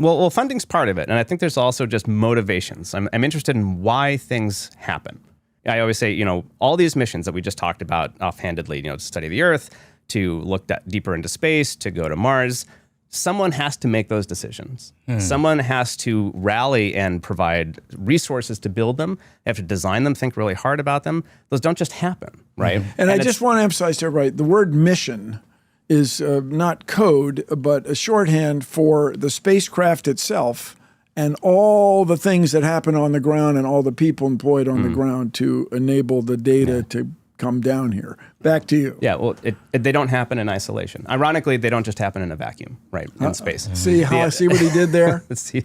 Well, funding's part of it. And I think there's also just motivations. I'm interested in why things happen. I always say, all these missions that we just talked about offhandedly, to study the Earth, to look deeper into space, to go to Mars, someone has to make those decisions. Someone has to rally and provide resources to build them. They have to design them, think really hard about them. Those don't just happen, right? And I just want to emphasize to everybody, the word mission is not code, but a shorthand for the spacecraft itself and all the things that happen on the ground and all the people employed on the ground to enable the data to come down here. Back to you. Yeah, well, they don't happen in isolation. Ironically, they don't just happen in a vacuum, right, in space. See see what he did there? The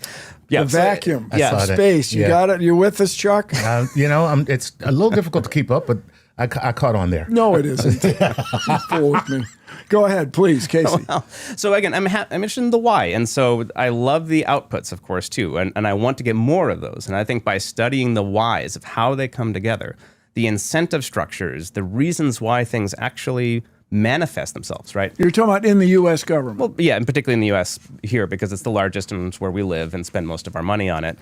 vacuum. Space. Yeah. You got it? You with us, Chuck? It's a little difficult to keep up, but I caught on there. No, it isn't. You fooled me. Go ahead, please, Casey. So again, I'm interested in the why. And so I love the outputs, of course, too. And I want to get more of those. And I think by studying the whys of how they come together, the incentive structures, the reasons why things actually manifest themselves, right? You're talking about in the U.S. government. Well, yeah, and particularly in the U.S. here, because it's the largest and it's where we live and spend most of our money on it.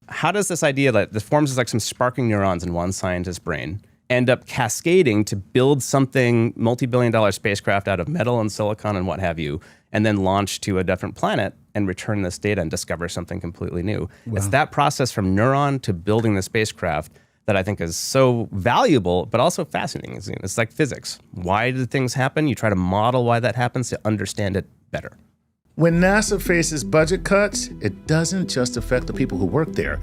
How does this idea that this forms as like some sparking neurons in one scientist's brain end up cascading to build something multi-billion-dollar spacecraft out of metal and silicon and what have you, and then launch to a different planet and return this data and discover something completely new? Wow. It's that process from Neuron to building the spacecraft that I think is so valuable, but also fascinating. It's like physics. Why do things happen? You try to model why that happens to understand it better. When NASA faces budget cuts, it doesn't just affect the people who work there.